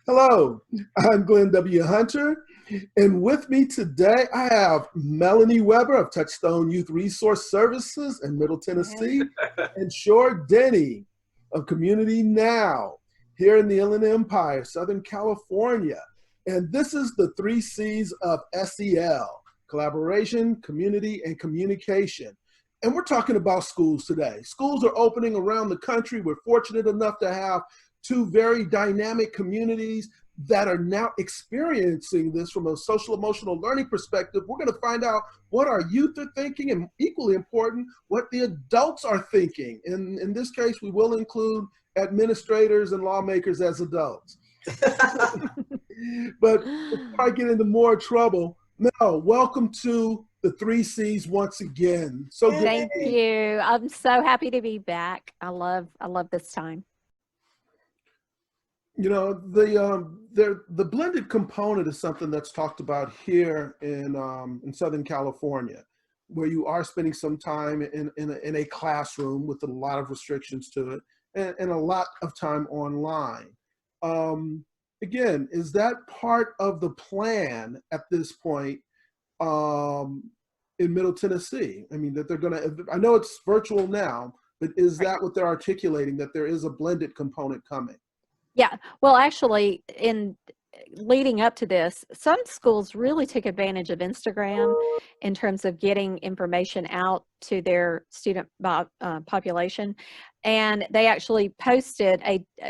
Hello, I'm Glenn W. Hunter, and with me today I have Melony Weber of Touchstone Youth Resource Services in Middle Tennessee, and Shor Denny of Community Now here in the Inland Empire, Southern California. And this is the 3 C's of SEL: collaboration, community, and communication. And we're talking about schools today. Schools are opening around the country. We're fortunate enough to have 2 very dynamic communities that are now experiencing this from a social emotional learning perspective. We're going to find out what our youth are thinking, and equally important, what the adults are thinking. And in this case, we will include administrators and lawmakers as adults. But before I get into more trouble, Mel, welcome to the 3 C's once again. So good. Thank you. I'm so happy to be back. I love this time. You know, the blended component is something that's talked about here in Southern California, where you are spending some time in a classroom with a lot of restrictions to it, and a lot of time online. Again, is that part of the plan at this point in Middle Tennessee? I mean, that they're going to, I know it's virtual now, but is that what they're articulating, that there is a blended component coming? Yeah, well, actually, in leading up to this, some schools really took advantage of Instagram in terms of getting information out to their student population, and they actually posted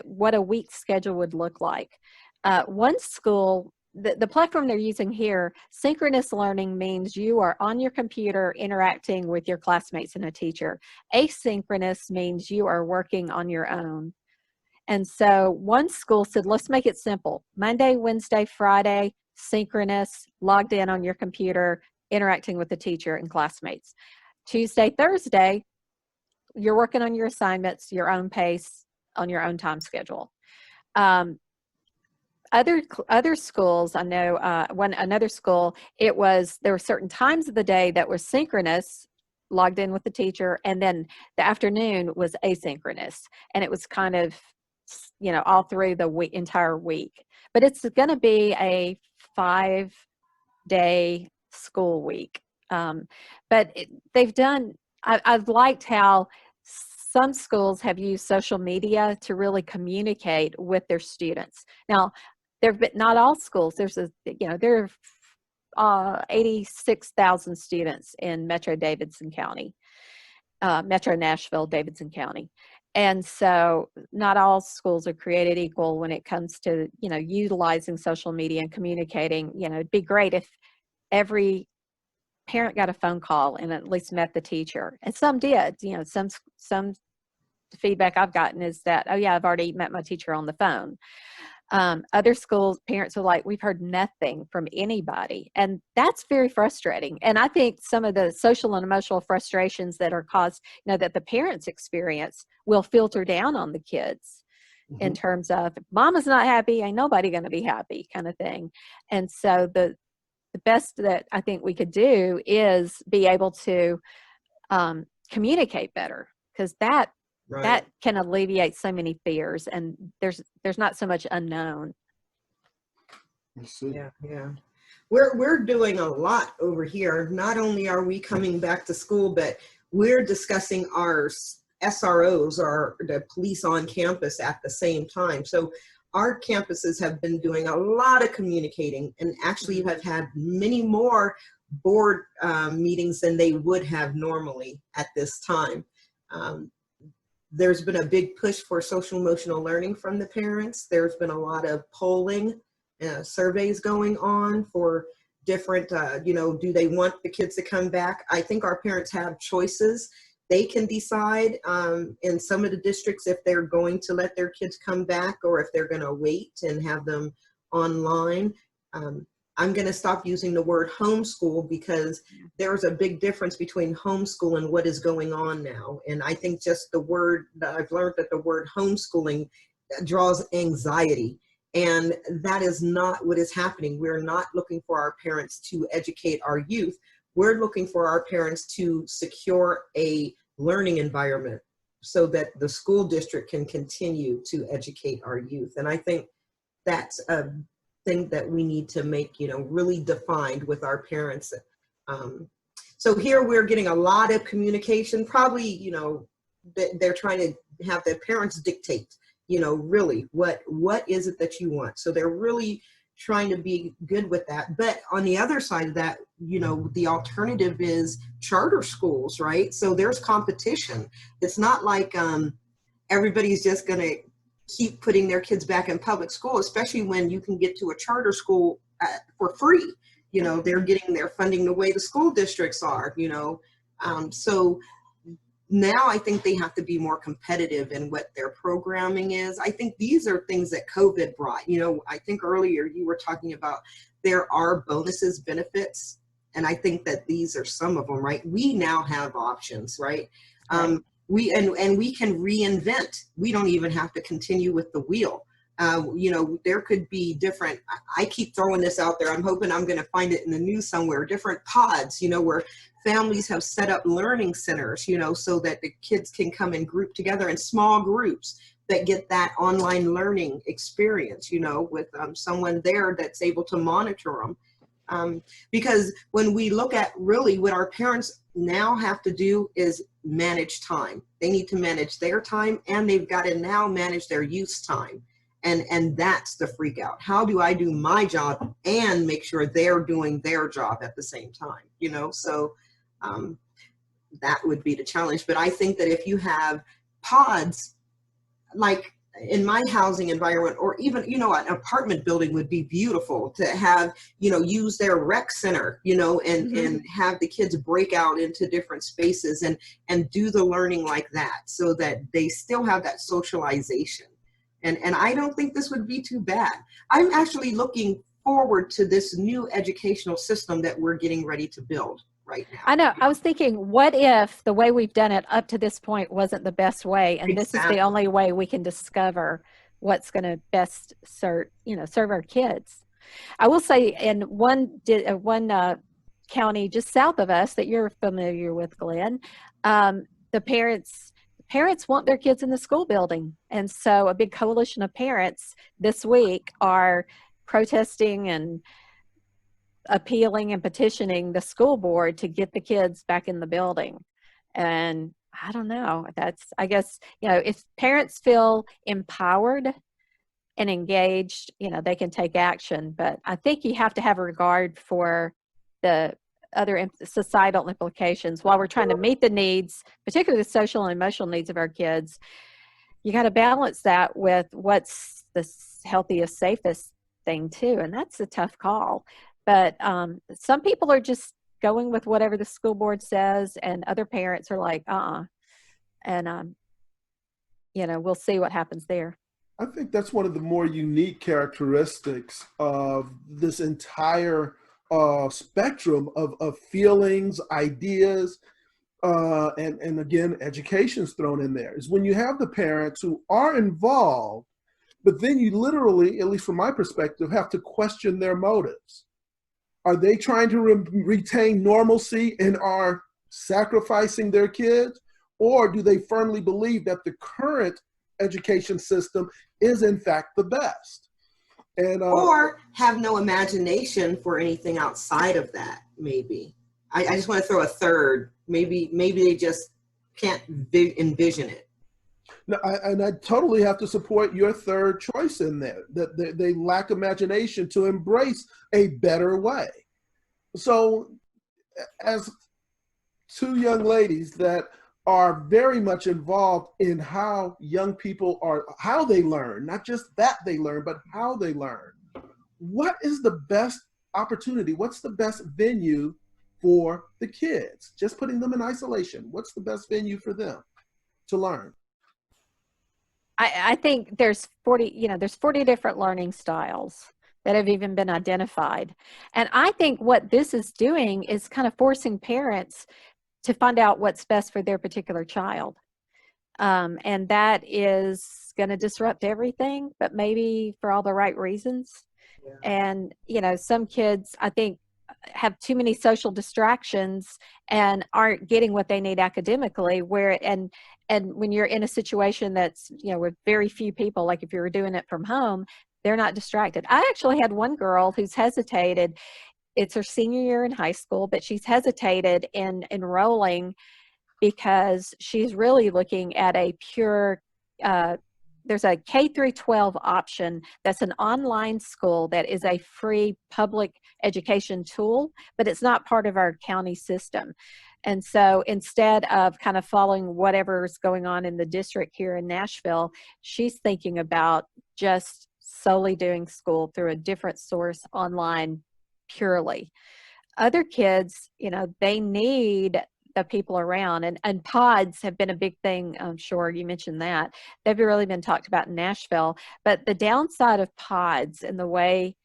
what a week schedule would look like. One school, the platform they're using here, synchronous learning means you are on your computer interacting with your classmates and a teacher. Asynchronous means you are working on your own. And so one school said, let's make it simple. Monday, Wednesday, Friday, synchronous, logged in on your computer, interacting with the teacher and classmates. Tuesday, Thursday, you're working on your assignments, your own pace, on your own time schedule. Other schools, I know another school, there were certain times of the day that were synchronous, logged in with the teacher, and then the afternoon was asynchronous. And it was kind of, all through the entire week. But it's going to be a 5-day school week. But I've liked how some schools have used social media to really communicate with their students. Now, not all schools. There are 86,000 students in Metro Davidson County, Metro Nashville, Davidson County. And so not all schools are created equal when it comes to, utilizing social media and communicating. It'd be great if every parent got a phone call and at least met the teacher. And some did. Some feedback I've gotten is that, oh yeah, I've already met my teacher on the phone. Other schools, parents are like, we've heard nothing from anybody. And that's very frustrating. And I think some of the social and emotional frustrations that are caused, that the parents experience will filter down on the kids in terms of, mama's not happy, ain't nobody going to be happy kind of thing. And so the best that I think we could do is be able to communicate better, because that can alleviate so many fears, and there's not so much unknown. Yeah. We're doing a lot over here. Not only are we coming back to school, but we're discussing our SROs, or the police on campus, at the same time. So our campuses have been doing a lot of communicating, and actually have had many more board meetings than they would have normally at this time. There's been a big push for social emotional learning from the parents. There's been a lot of polling, surveys going on for different, do they want the kids to come back? I think our parents have choices. They can decide in some of the districts if they're going to let their kids come back, or if they're going to wait and have them online. I'm going to stop using the word homeschool, because there's a big difference between homeschool and what is going on now. And I think just I've learned that the word homeschooling draws anxiety, and that is not what is happening. We're not looking for our parents to educate our youth. We're looking for our parents to secure a learning environment so that the school district can continue to educate our youth. And I think that's a thing that we need to make, really defined with our parents. So here we're getting a lot of communication, probably, they're trying to have their parents dictate, really what is it that you want. So they're really trying to be good with that. But on the other side of that, the alternative is charter schools, right? So there's competition. It's not like everybody's just going to keep putting their kids back in public school, especially when you can get to a charter school for free. They're getting their funding the way the school districts are, so now I think they have to be more competitive in what their programming is. I think these are things that COVID brought. I think earlier you were talking about there are bonuses, benefits, and I think that these are some of them, right? We now have options, right? We can reinvent. We don't even have to continue with the wheel. There could be different, I keep throwing this out there. I'm hoping I'm going to find it in the news somewhere, different pods, where families have set up learning centers, so that the kids can come and group together in small groups that get that online learning experience, with someone there that's able to monitor them. Because when we look at really what our parents now have to do is manage time. They need to manage their time, and they've got to now manage their youth's time. And that's the freak out. How do I do my job and make sure they're doing their job at the same time? So that would be the challenge. But I think that if you have pods, like in my housing environment, or even, an apartment building would be beautiful to have, use their rec center, and have the kids break out into different spaces and do the learning like that, so that they still have that socialization. And I don't think this would be too bad. I'm actually looking forward to this new educational system that we're getting ready to build right now. I know. I was thinking, what if the way we've done it up to this point wasn't the best way, and this is the only way we can discover what's going to best serve our kids. I will say, in one county just south of us that you're familiar with, Glenn, the parents want their kids in the school building. And so a big coalition of parents this week are protesting and appealing and petitioning the school board to get the kids back in the building. And I don't know, I guess, if parents feel empowered and engaged, they can take action. But I think you have to have a regard for the other societal implications while we're trying to meet the needs, particularly the social and emotional needs of our kids. You got to balance that with what's the healthiest, safest thing too. And that's a tough call. But some people are just going with whatever the school board says, and other parents are like, and we'll see what happens there. I think that's one of the more unique characteristics of this entire spectrum of feelings, ideas, and again, education's thrown in there, is when you have the parents who are involved, but then you literally, at least from my perspective, have to question their motives. Are they trying to retain normalcy and are sacrificing their kids? Or do they firmly believe that the current education system is in fact the best? And or have no imagination for anything outside of that, maybe. I just want to throw a third. Maybe they just can't envision it. No, I totally have to support your third choice in there, that they lack imagination to embrace a better way. So as two young ladies that are very much involved in how young people how they learn, not just that they learn, but how they learn. What is the best opportunity? What's the best venue for the kids? Just putting them in isolation. What's the best venue for them to learn? I think there's 40 different learning styles that have even been identified. And I think what this is doing is kind of forcing parents to find out what's best for their particular child. And that is going to disrupt everything, but maybe for all the right reasons. Yeah. And, some kids, I think, have too many social distractions and aren't getting what they need academically, and when you're in a situation that's, with very few people, like if you were doing it from home, they're not distracted. I actually had one girl who's hesitated. It's her senior year in high school, but she's hesitated in enrolling because she's really looking at a pure, there's a K through 12 option that's an online school that is a free public education tool, but it's not part of our county system. And so instead of kind of following whatever's going on in the district here in Nashville, she's thinking about just solely doing school through a different source online purely. Other kids, they need the people around, and pods have been a big thing. I'm sure you mentioned that. They've really been talked about in Nashville, but the downside of pods in the way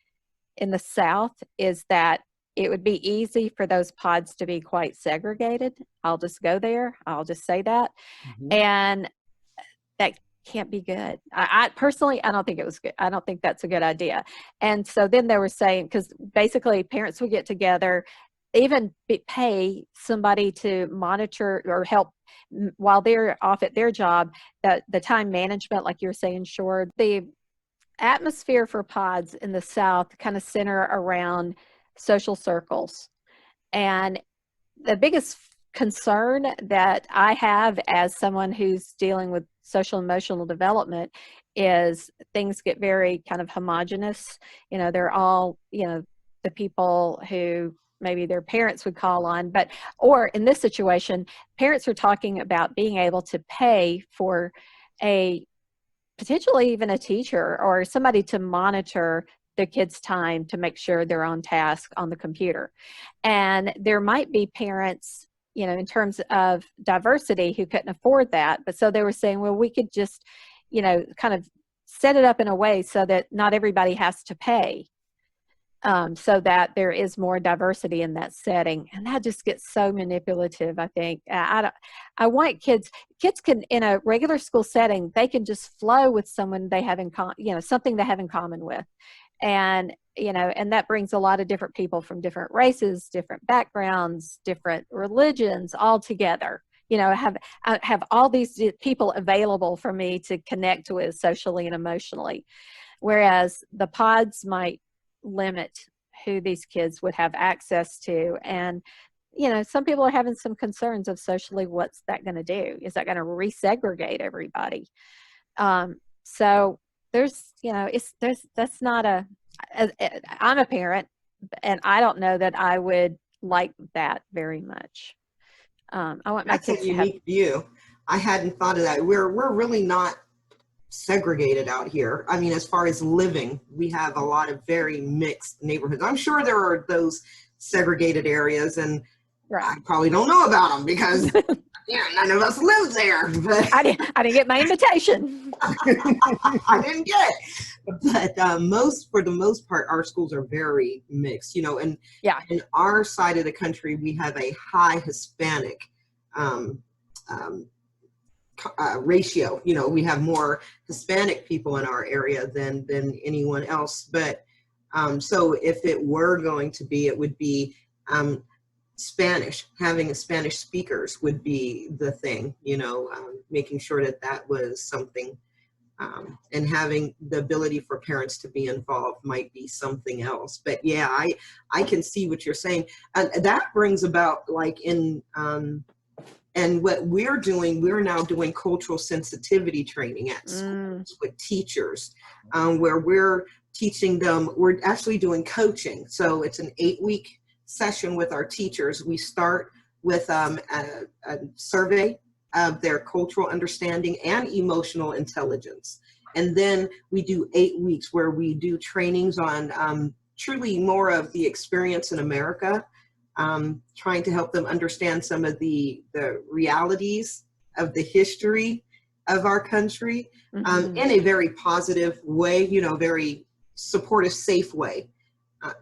in the South is that it would be easy for those pods to be quite segregated. I'll just go there. I'll just say that. Mhm. And that can't be good. I personally, I don't think it was good. I don't think that's a good idea. And so then they were saying, because basically parents would get together, even pay somebody to monitor or help while they're off at their job, the time management, like you're saying, Shor. The atmosphere for pods in the South kind of center around social circles. And the biggest concern that I have as someone who's dealing with social emotional development is things get very kind of homogenous. They're all, the people who maybe their parents would call on, or in this situation, parents are talking about being able to pay for potentially even a teacher or somebody to monitor their kids' time to make sure they're on task on the computer. And there might be parents, in terms of diversity, who couldn't afford that. But so they were saying, well, we could just, kind of set it up in a way so that not everybody has to pay. So that there is more diversity in that setting. And that just gets so manipulative, I think. I want kids can, in a regular school setting, they can just flow with someone they have in something they have in common with. And, and that brings a lot of different people from different races, different backgrounds, different religions all together. Have all these people available for me to connect with socially and emotionally. Whereas the pods might limit who these kids would have access to. And, some people are having some concerns of socially, what's that going to do? Is that going to resegregate everybody? So there's, that's not I'm a parent, and I don't know that I would like that very much. I want my That's kids a unique view. I hadn't thought of that. We're really not segregated out here. I mean, as far as living, we have a lot of very mixed neighborhoods. I'm sure there are those segregated areas, and Right. I probably don't know about them because none of us live there. But I didn't get my invitation. I didn't get it. But for the most part, our schools are very mixed. And in our side of the country, we have a high Hispanic ratio. We have more Hispanic people in our area than anyone else. But so if it were going to be, it would be Spanish. Having a Spanish speakers would be the thing. Making sure that was something, and having the ability for parents to be involved might be something else. But yeah, I can see what you're saying, and that brings about and what we're now doing cultural sensitivity training at schools with teachers, where we're teaching them. We're actually doing coaching. So it's an 8-week session with our teachers. We start with a survey of their cultural understanding and emotional intelligence. And then we do 8 weeks where we do trainings on truly more of the experience in America, trying to help them understand some of the realities of the history of our country, in a very positive way, very supportive, safe way,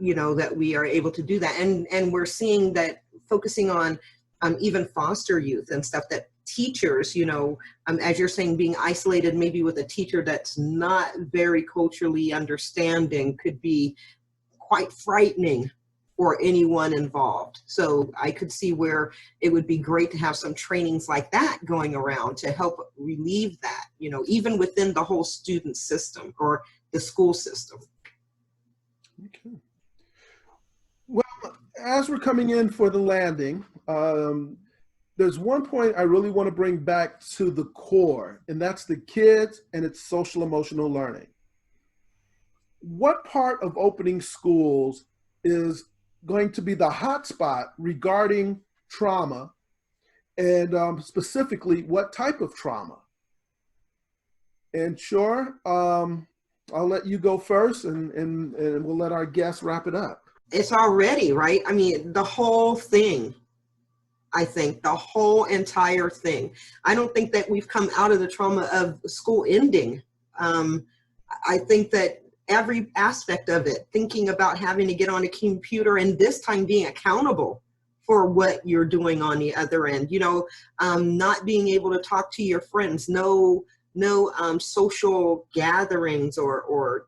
that we are able to do that. And we're seeing that focusing on even foster youth and stuff, that teachers, as you're saying, being isolated maybe with a teacher that's not very culturally understanding could be quite frightening or anyone involved. So I could see where it would be great to have some trainings like that going around to help relieve that, you know, even within the whole student system or the school system. Okay. Well, as we're coming in for the landing, there's one point I really want to bring back to the core, and that's the kids and its social emotional learning. What part of opening schools is going to be the hotspot regarding trauma, and specifically what type of trauma? And Shor, I'll let you go first, and we'll let our guests wrap it up. It's already, right? I mean, the whole thing, I think, the whole entire thing. I don't think that we've come out of the trauma of school ending. I think that every aspect of it, thinking about having to get on a computer and this time being accountable for what you're doing on the other end, you know, not being able to talk to your friends, no social gatherings or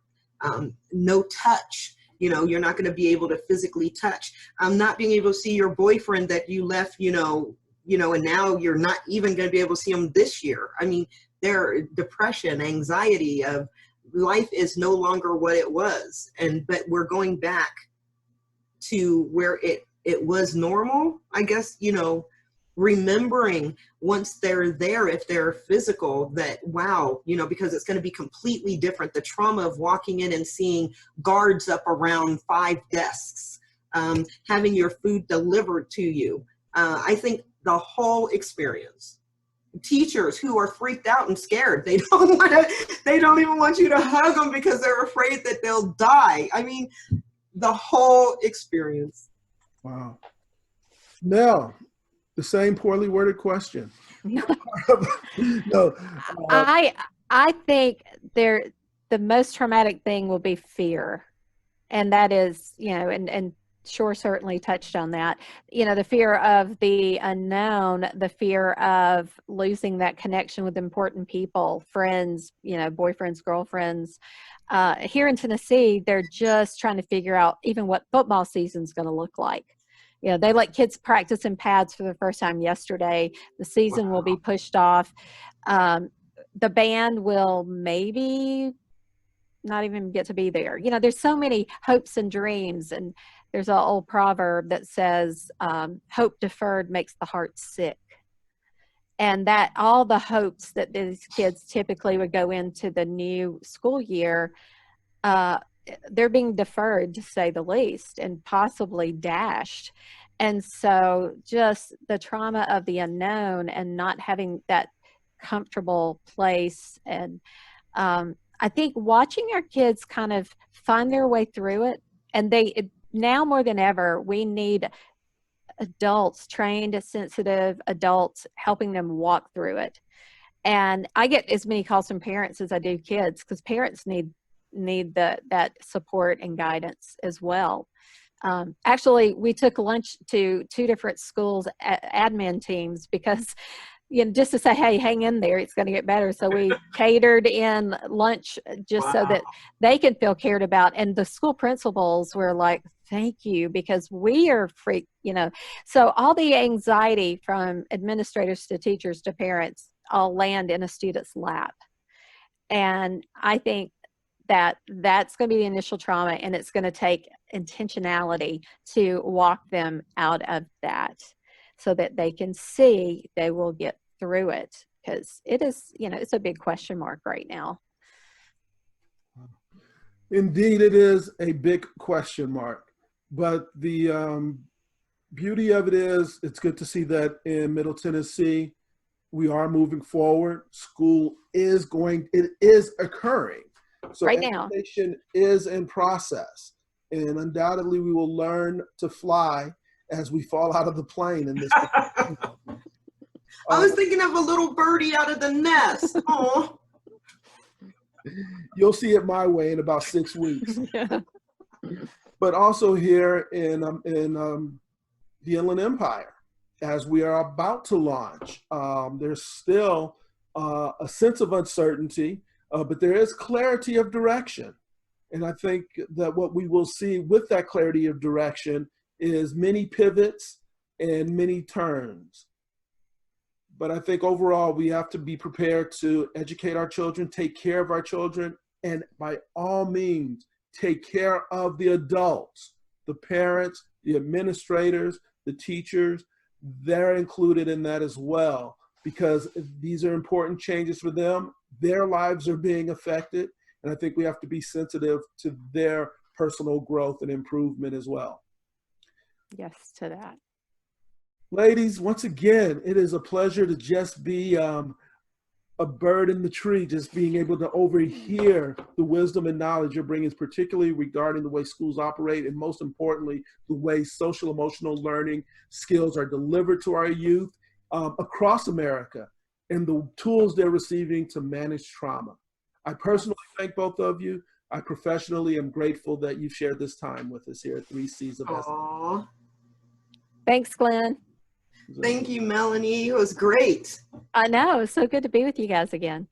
no touch. You know, you're not going to be able to physically touch. Not being able to see your boyfriend that you left, you know, and now you're not even going to be able to see him this year. I mean, their depression, anxiety of life is no longer what it was. But we're going back to where it was normal, I guess, you know, remembering once they're there, if they're physical, that, wow, you know, because it's going to be completely different. The trauma of walking in and seeing guards up around 5 desks, having your food delivered to you. I think the whole experience. Teachers who are freaked out and scared. They don't even want you to hug them because they're afraid that they'll die. I mean, the whole experience. Wow. Now, the same poorly worded question. No. I think the most traumatic thing will be fear. And that is, you know, and Shor certainly touched on that, you know, the fear of the unknown, the fear of losing that connection with important people, friends, you know, boyfriends, girlfriends. Here in Tennessee, they're just trying to figure out even what football season's going to look like. You know, they let kids practice in pads for the first time yesterday. The season will be pushed off. The band will maybe not even get to be there. You know, there's so many hopes and dreams, and there's an old proverb that says, hope deferred makes the heart sick. And that all the hopes that these kids typically would go into the new school year, they're being deferred, to say the least, and possibly dashed. And so just the trauma of the unknown and not having that comfortable place. And I think watching our kids kind of find their way through it, and now more than ever, we need adults, trained, sensitive adults, helping them walk through it. And I get as many calls from parents as I do kids, because parents need that support and guidance as well. Actually, we took lunch to 2 different schools, admin teams, because, you know, just to say, hey, hang in there, it's going to get better. So we catered in lunch just so that they can feel cared about. And the school principals were like, thank you, because we are freaked, you know. So all the anxiety from administrators to teachers to parents all land in a student's lap. And I think that's going to be the initial trauma, and it's going to take intentionality to walk them out of that so that they can see they will get through it, because it is, you know, it's a big question mark right now. Indeed, it is a big question mark. But the beauty of it is, it's good to see that in Middle Tennessee, we are moving forward. School it is occurring. So right now, education is in process, and undoubtedly we will learn to fly as we fall out of the plane in this. I was thinking of a little birdie out of the nest. Oh, you'll see it my way in about 6 weeks. Yeah. But also here in the Inland Empire, as we are about to launch, there's still a sense of uncertainty. But there is clarity of direction. And I think that what we will see with that clarity of direction is many pivots and many turns. But I think overall, we have to be prepared to educate our children, take care of our children, and by all means, take care of the adults, the parents, the administrators, the teachers. They're included in that as well, because these are important changes for them. Their lives are being affected. And I think we have to be sensitive to their personal growth and improvement as well. Yes, to that. Ladies, once again, it is a pleasure to just be a bird in the tree, just being able to overhear the wisdom and knowledge you're bringing, particularly regarding the way schools operate, and most importantly, the way social emotional learning skills are delivered to our youth across America, and the tools they're receiving to manage trauma. I personally thank both of you. I professionally am grateful that you've shared this time with us here at 3Cs of SEL. Thanks, Glenn. Thank you, Melanie. It was great. I know. It's so good to be with you guys again.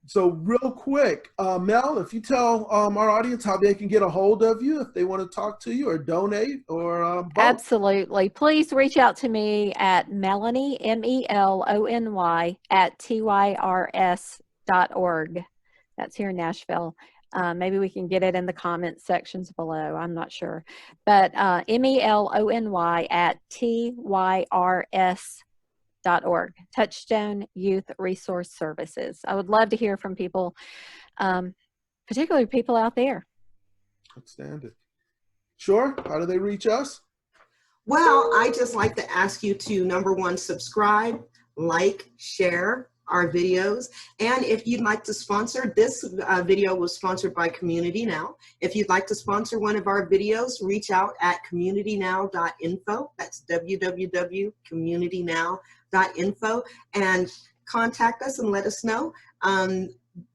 So real quick, Mel, if you tell our audience how they can get a hold of you, if they want to talk to you or donate or both. Absolutely. Please reach out to me at Melony, MELONY, @tyrs.org. That's here in Nashville. Maybe we can get it in the comment sections below. I'm not sure. But MELONY @TYRS.org, Touchstone Youth Resource Services. I would love to hear from people, particularly people out there. Outstanding. Shor, how do they reach us? Well, I just like to ask you to, number one, subscribe, like, share our videos. And if you'd like to sponsor, this video was sponsored by Community Now. If you'd like to sponsor one of our videos, reach out at communitynow.info. That's www.communitynow.info, and contact us and let us know.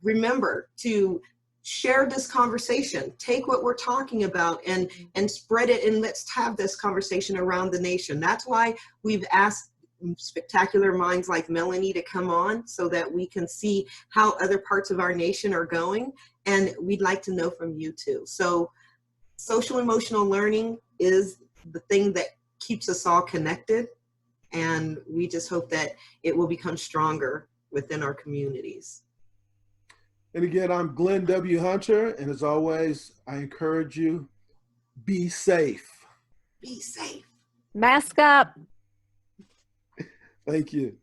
Remember to share this conversation. Take what we're talking about and spread it, and let's have this conversation around the nation. That's why we've asked spectacular minds like Melony to come on, so that we can see how other parts of our nation are going, and we'd like to know from you too. So social emotional learning is the thing that keeps us all connected, and we just hope that it will become stronger within our communities. And again, I'm Glenn W. Hunter, and as always, I encourage you, be safe. Be safe. Mask up. Thank you.